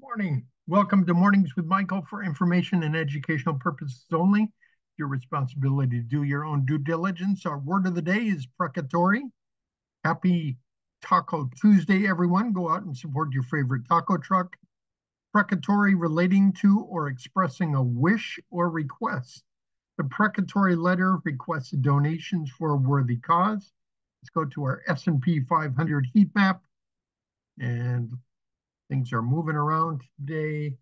Morning. Welcome to Mornings with Michael for information and educational purposes only. Your responsibility to do your own due diligence. Our word of the day is precatory. Happy Taco Tuesday, everyone. Go out and support your favorite taco truck. Precatory, relating to or expressing a wish or request. The precatory letter requests donations for a worthy cause. Let's go to our S&P 500 heat map, and things are moving around today.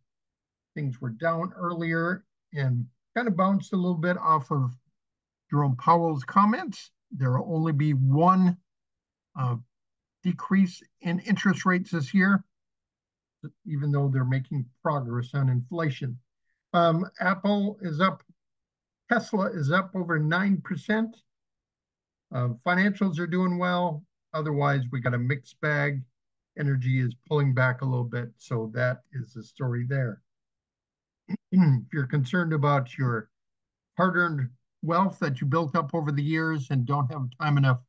Things were down earlier and kind of bounced a little bit off of Jerome Powell's comments. There will only be one decrease in interest rates this year, even though they're making progress on inflation. Apple is up. Tesla is up over 9%. Financials are doing well. Otherwise, we got a mixed bag. Energy is pulling back a little bit, so that is the story there. If you're concerned about your hard-earned wealth that you built up over the years and don't have time enough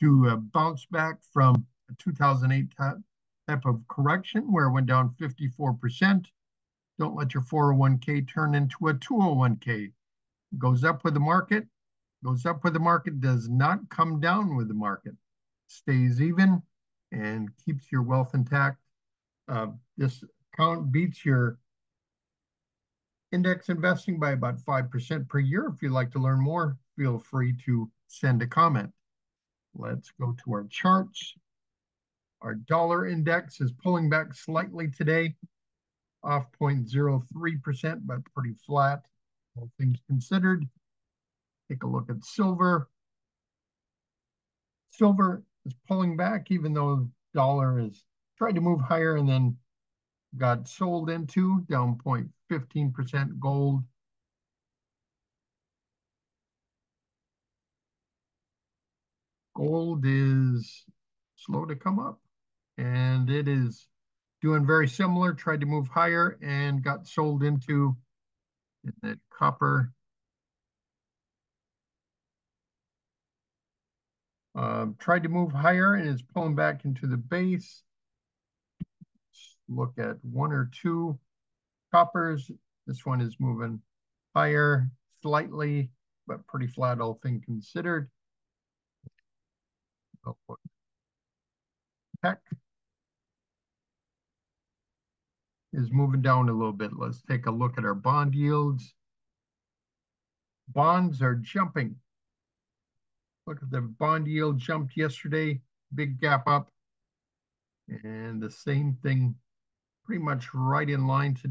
to bounce back from a 2008 type of correction where it went down 54%, don't let your 401k turn into a 201k. It goes up with the market, goes up with the market, does not come down with the market. Stays even and keeps your wealth intact. This account beats your index investing by about 5% per year. If you'd like to learn more, feel free to send a comment. Let's go to our charts. Our dollar index is pulling back slightly today, off 0.03%, but pretty flat, all things considered. Take a look at silver. Silver is pulling back, even though the dollar is tried to move higher and then got sold into, down 0.15%. Gold is slow to come up, and it is doing very similar, tried to move higher and got sold into. And that copper tried to move higher and is pulling back into the base. Let's look at one or two coppers. This one is moving higher slightly, but pretty flat, all things considered. Tech is moving down a little bit. Let's take a look at our bond yields. Bonds are jumping. Look at the bond yield jumped yesterday, big gap up. And the same thing, pretty much right in line to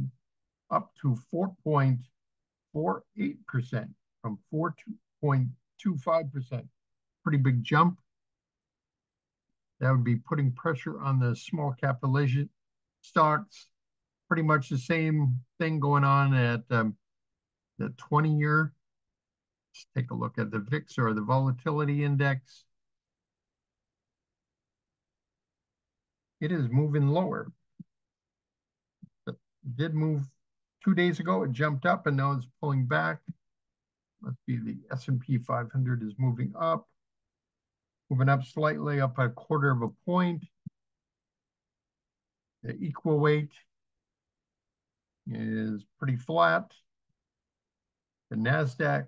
up to 4.48% from 4.25%. Pretty big jump. That would be putting pressure on the small capitalization stocks. Pretty much the same thing going on at the 20-year. Let's take a look at the VIX, or the volatility index. It is moving lower. It did move 2 days ago. It jumped up and now it's pulling back. Must be the S&P 500 is moving up. Moving up slightly, up a 1/4 of a point. The equal weight is pretty flat. The NASDAQ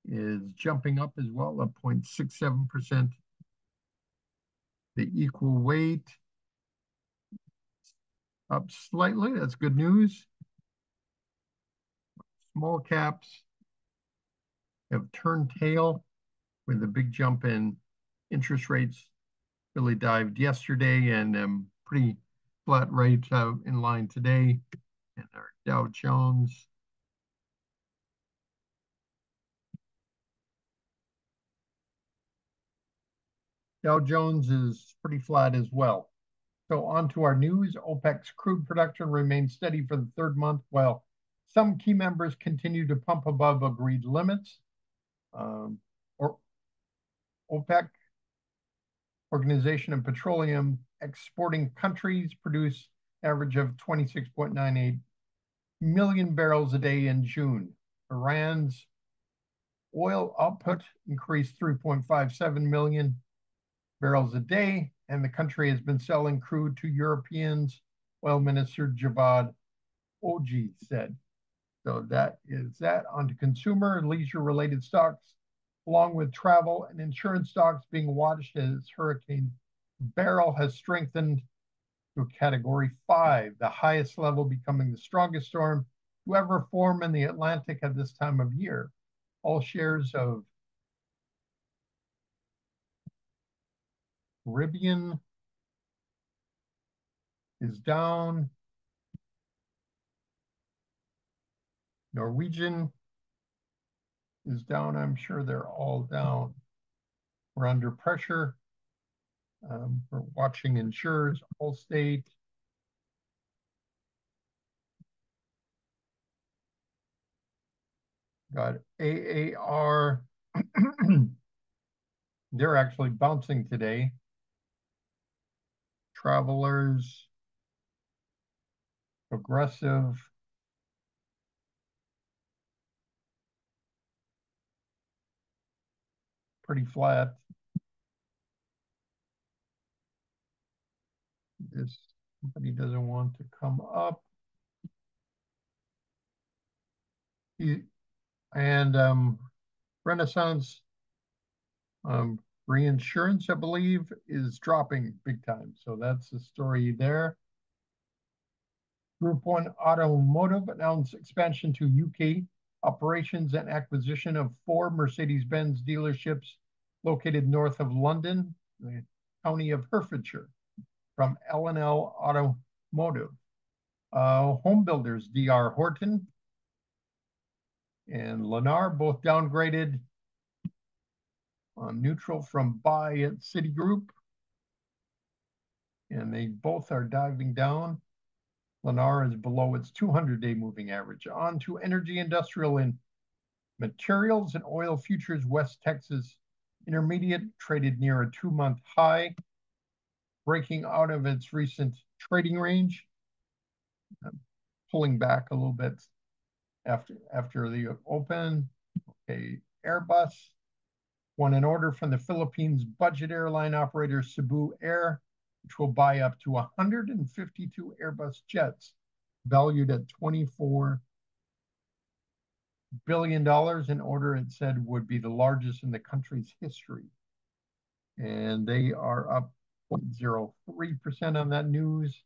is jumping up as well, up 0.67%. The equal weight up slightly, that's good news. Small caps have turned tail with a big jump in interest rates. Really dived yesterday and pretty flat rates in line today. And our Dow Jones is pretty flat as well. So on to our news. OPEC's crude production remains steady for the 3rd month, while some key members continue to pump above agreed limits. OPEC, Organization of Petroleum Exporting Countries, produce average of 26.98 million barrels a day in June. Iran's oil output increased 3.57 million barrels a day, and the country has been selling crude to Europeans Oil Minister Javad Oji said. So that is that. On to consumer and leisure-related stocks, along with travel and insurance stocks being watched as Hurricane Beryl has strengthened to a Category 5, the highest level, becoming the strongest storm to ever form in the Atlantic at this time of year. All shares of Caribbean is down. Norwegian is down. I'm sure they're all down. We're under pressure. We're watching insurers, Allstate. Got AAR. They're actually bouncing today. Travelers, Progressive, pretty flat. This company doesn't want to come up. And Renaissance Reinsurance, I believe, is dropping big time. So that's the story there. Group 1 Automotive announced expansion to UK operations and acquisition of 4 Mercedes-Benz dealerships located north of London, the county of Hertfordshire, from L&L Automotive. Home builders D.R. Horton and Lennar both downgraded on neutral from buy at Citigroup, and they both are diving down. Lennar is below its 200-day moving average. On to energy, industrial, and materials and oil futures. West Texas Intermediate traded near a 2-month high, breaking out of its recent trading range, pulling back a little bit after the open. Okay, Airbus won an order from the Philippines budget airline operator Cebu Air, which will buy up to 152 Airbus jets valued at $24 billion, an order it said would be the largest in the country's history. And they are up 0.03% on that news.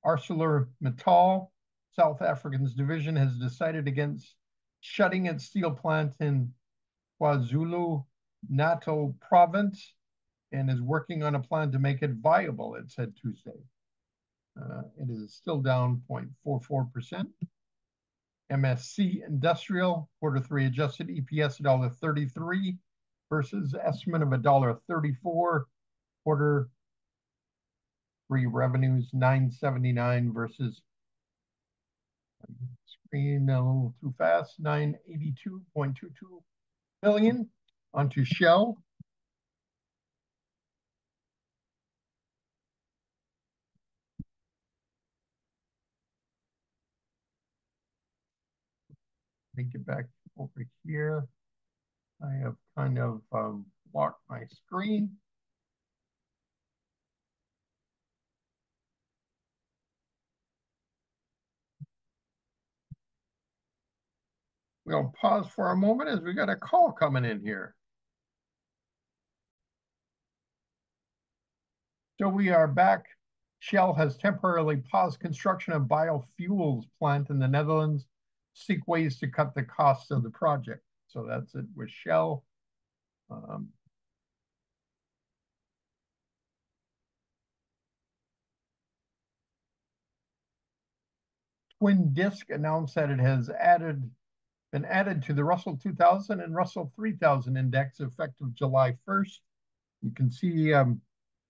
ArcelorMittal, South Africa's division, has decided against shutting its steel plant in KwaZulu-Natal province and is working on a plan to make it viable, it said Tuesday. It is still down 0.44%. MSC Industrial, Q3 adjusted EPS $1.33 versus estimate of $1.34. Q3 revenues $979 versus, screen a little too fast, $982.22 billion. Onto Shell. Let me get back over here. I have kind of locked my screen. We'll pause for a moment as we got a call coming in here. So we are back. Shell has temporarily paused construction of biofuels plant in the Netherlands, seek ways to cut the costs of the project. So that's it with Shell. Twin Disc announced that it has been added to the Russell 2000 and Russell 3000 index effective July 1st. You can see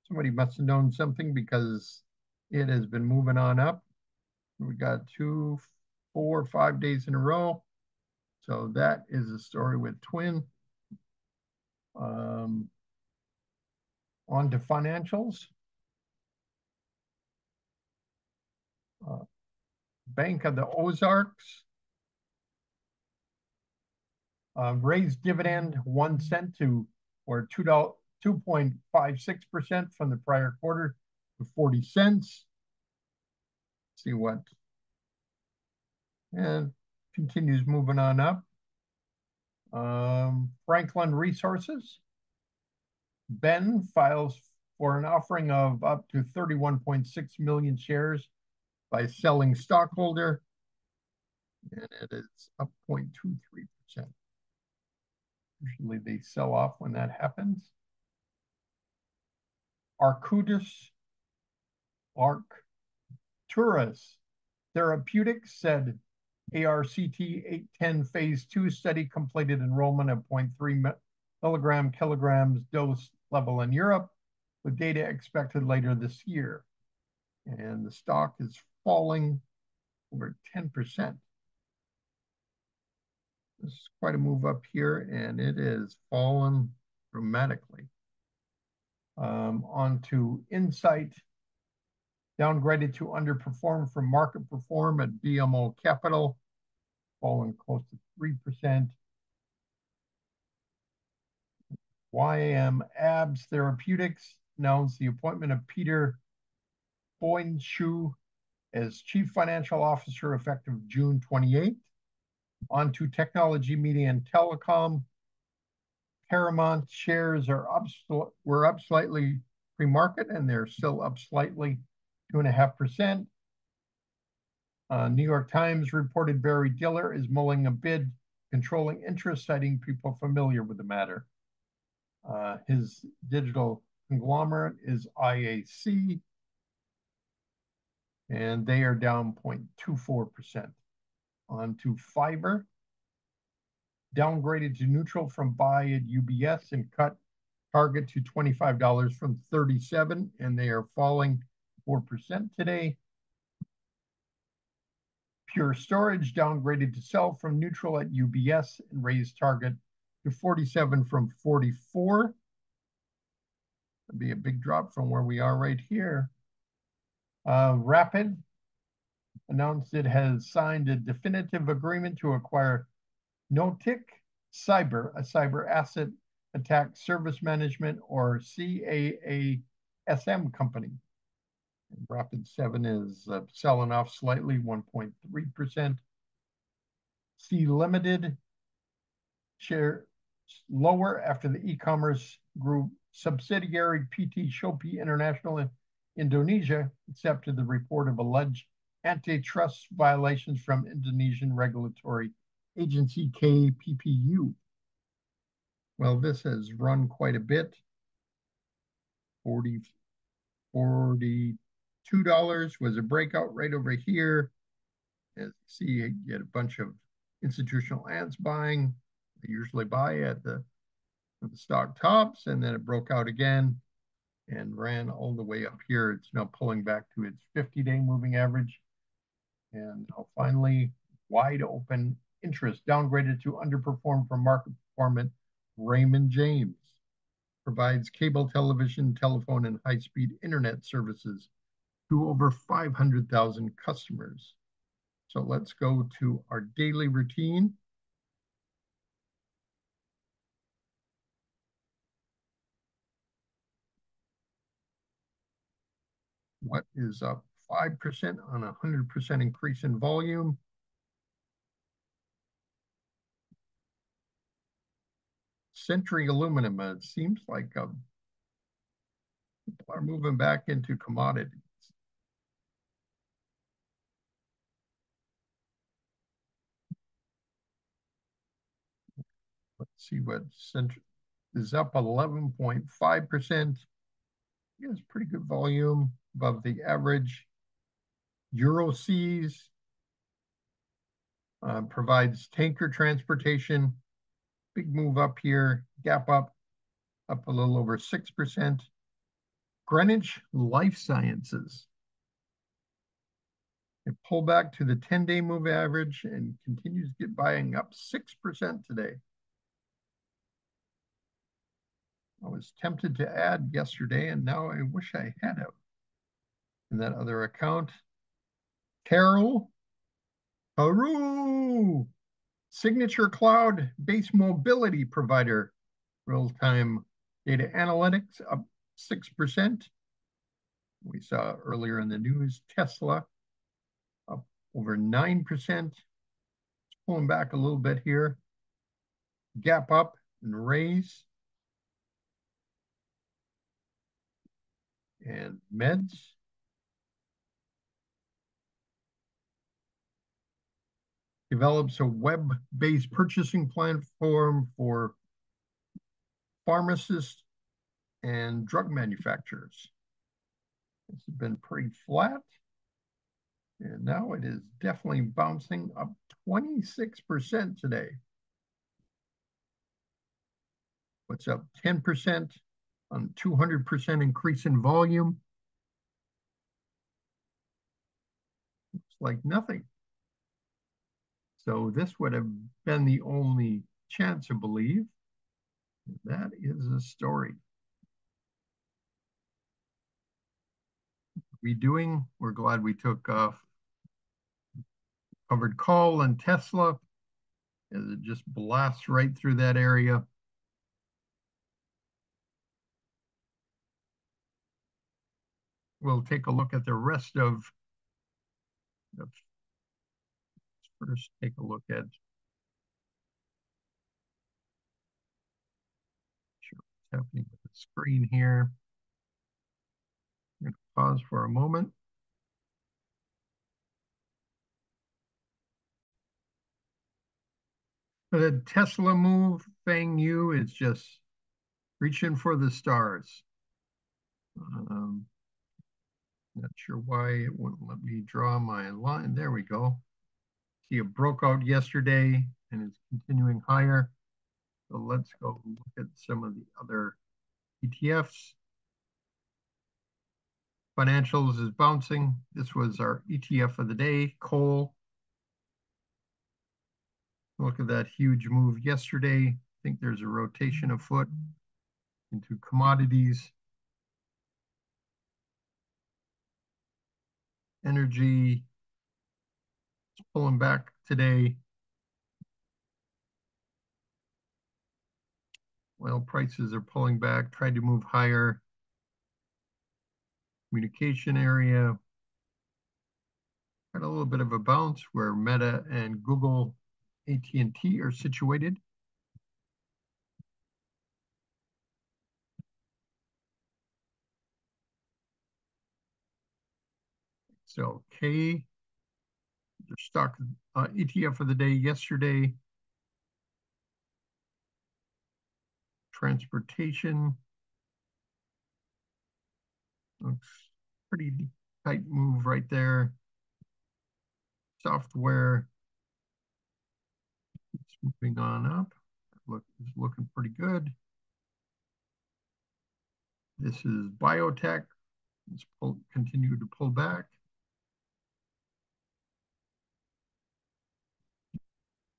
somebody must have known something because it has been moving on up. We got 2, 4, 5 days in a row. So that is the story with Twin. On to financials. Bank of the Ozarks raised dividend 1 cent or 2.56% from the prior quarter to 40 cents. see what, and continues moving on up. Franklin Resources. Ben files for an offering of up to 31.6 million shares by selling stockholder, and it is up 0.23%. Usually they sell off when that happens. Arcturus Therapeutics said ARCT 810 phase 2 study completed enrollment of 0.3 kilograms dose level in Europe, with data expected later this year. And the stock is falling over 10%. This is quite a move up here, and it is fallen dramatically. On to Insight, downgraded to underperform from market perform at BMO Capital, falling close to 3%. YM Therapeutics announced the appointment of Peter Boynshu as Chief Financial Officer effective June 28th. On to Technology, Media, and Telecom. Paramount shares were up slightly pre-market, and they're still up slightly, 2.5%. New York Times reported Barry Diller is mulling a bid controlling interest, citing people familiar with the matter. His digital conglomerate is IAC, and they are down 0.24%. On to Fiverr, downgraded to neutral from buy at UBS and cut target to $25 from $37, and they are falling 4% today. Pure Storage downgraded to sell from neutral at UBS and raised target to 47 from 44. That'd be a big drop from where we are right here. Rapid announced it has signed a definitive agreement to acquire Notic Cyber, a cyber asset attack service management, or CAASM company. And Rapid 7 is selling off slightly, 1.3%. C Limited share lower after the e-commerce group subsidiary PT Shopee International in Indonesia accepted the report of alleged antitrust violations from Indonesian regulatory agency KPPU. Well, this has run quite a bit. $42 was a breakout right over here. As you see, you get a bunch of institutional ants buying. They usually buy at the stock tops, and then it broke out again and ran all the way up here. It's now pulling back to its 50-day moving average. And now finally, wide open interest downgraded to underperform from market performance. Raymond James provides cable television, telephone, and high-speed internet services to over 500,000 customers. So let's go to our daily routine. What is up 5% on a 100% increase in volume? Century Aluminum, it seems like people are moving back into commodities. Let's see what Century is up 11.5%. It's pretty good volume, above the average. EuroSeas provides tanker transportation. Big move up here. Gap up a little over 6%. Greenwich Life Sciences. It pulled back to the 10-day move average and continues to get buying up 6% today. I was tempted to add yesterday, and now I wish I had it. In that other account, Carol, Haru, Signature Cloud-based mobility provider, real-time data analytics up 6%. We saw earlier in the news, Tesla over 9%. It's pulling back a little bit here. Gap up and raise. And meds. Develops a web-based purchasing platform for pharmacists and drug manufacturers. This has been pretty flat. And now it is definitely bouncing up 26% today. What's up 10% on 200% increase in volume? Looks like nothing. So this would have been the only chance, I believe. That is a story. We're glad we took covered call on Tesla as it just blasts right through that area. We'll take a look at the rest of first take a look at what's happening with the screen here. I'm going to pause for a moment. The Tesla move, Fang Yu, is just reaching for the stars. Not sure why it wouldn't let me draw my line. There we go. See, it broke out yesterday and is continuing higher. So let's go look at some of the other ETFs. Financials is bouncing. This was our ETF of the day, coal. Look at that huge move yesterday. I think there's a rotation afoot into commodities. Energy is pulling back today. Oil prices are pulling back, tried to move higher. Communication area had a little bit of a bounce where Meta and Google, AT&T are situated. So K, their stock ETF of the day yesterday. Transportation looks pretty tight move right there. Software, it's moving on up. It's looking pretty good. This is biotech. It's continued to pull back.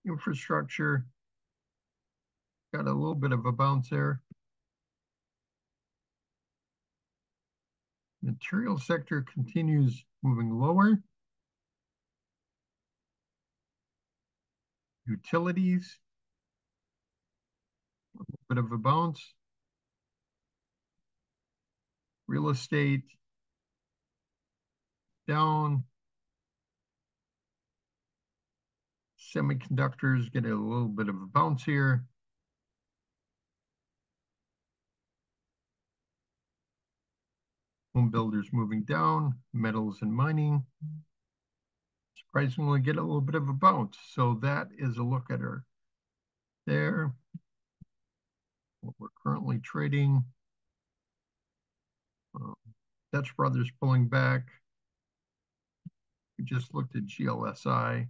Infrastructure got a little bit of a bounce there. Material sector continues moving lower. Utilities, a little bit of a bounce. Real estate, down. Semiconductors get a little bit of a bounce here. Home builders moving down, metals and mining. Surprisingly get a little bit of a bounce. So that is a look at her there. What we're currently trading. Dutch Brothers pulling back. We just looked at GLSI,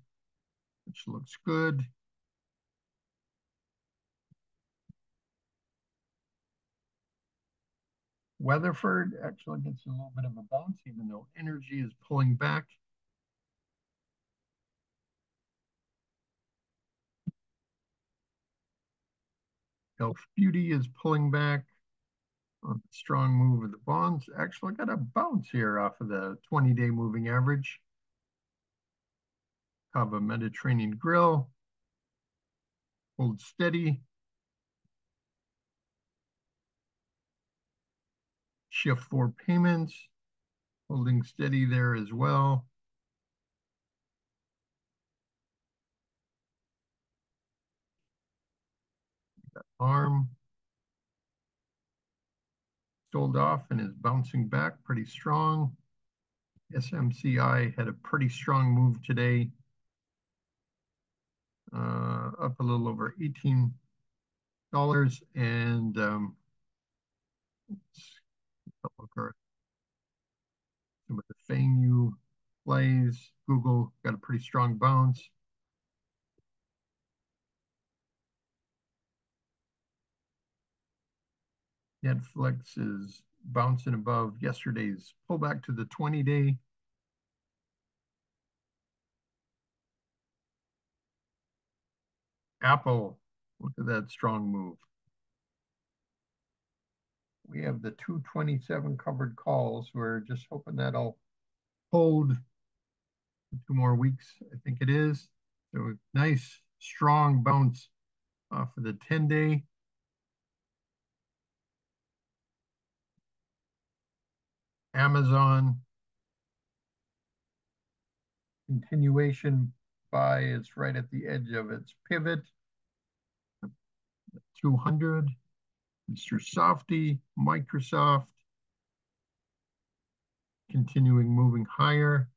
which looks good. Weatherford actually gets a little bit of a bounce, even though energy is pulling back. Health Beauty is pulling back on the strong move of the bonds. Actually got a bounce here off of the 20-day moving average. Cava Mediterranean Grill, hold steady. Shift 4 payments, holding steady there as well. ARM sold off and is bouncing back pretty strong. SMCI had a pretty strong move today, up a little over $18. And let's look at some of the FANG plays. Google got a pretty strong bounce. Netflix is bouncing above yesterday's pullback to the 20-day. Apple, look at that strong move. We have the 227 covered calls. We're just hoping that'll hold 2 more weeks, I think it is. So nice, strong bounce off of the 10-day. Amazon, continuation buy is right at the edge of its pivot. 200. Mr. Softy, Microsoft, continuing moving higher.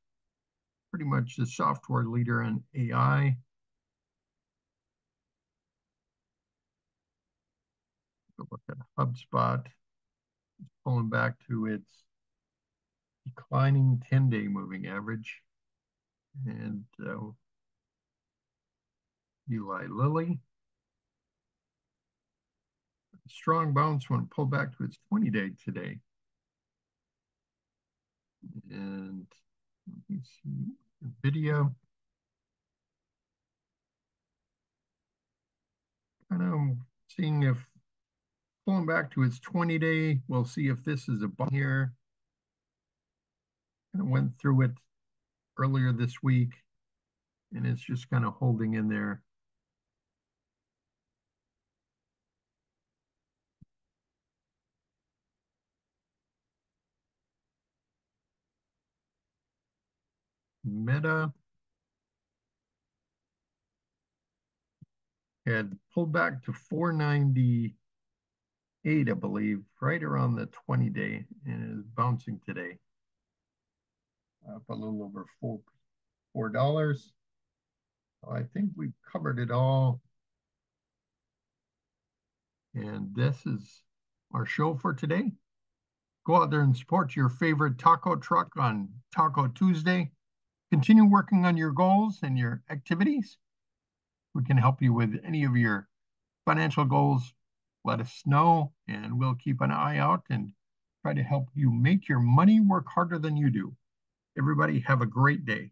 Pretty much the software leader in AI. Look at HubSpot. It's pulling back to its declining 10-day moving average. And Eli Lilly. Strong bounce when it pulled back to its 20-day today. And let me see, NVIDIA. Kind of seeing if pulling back to its 20-day, we'll see if this is a bump here. And it went through it earlier this week, and it's just kind of holding in there. Meta had pulled back to 498, I believe, right around the 20-day, and is bouncing today. Up a little over $4. So I think we've covered it all. And this is our show for today. Go out there and support your favorite taco truck on Taco Tuesday. Continue working on your goals and your activities. We can help you with any of your financial goals. Let us know, and we'll keep an eye out and try to help you make your money work harder than you do. Everybody have a great day.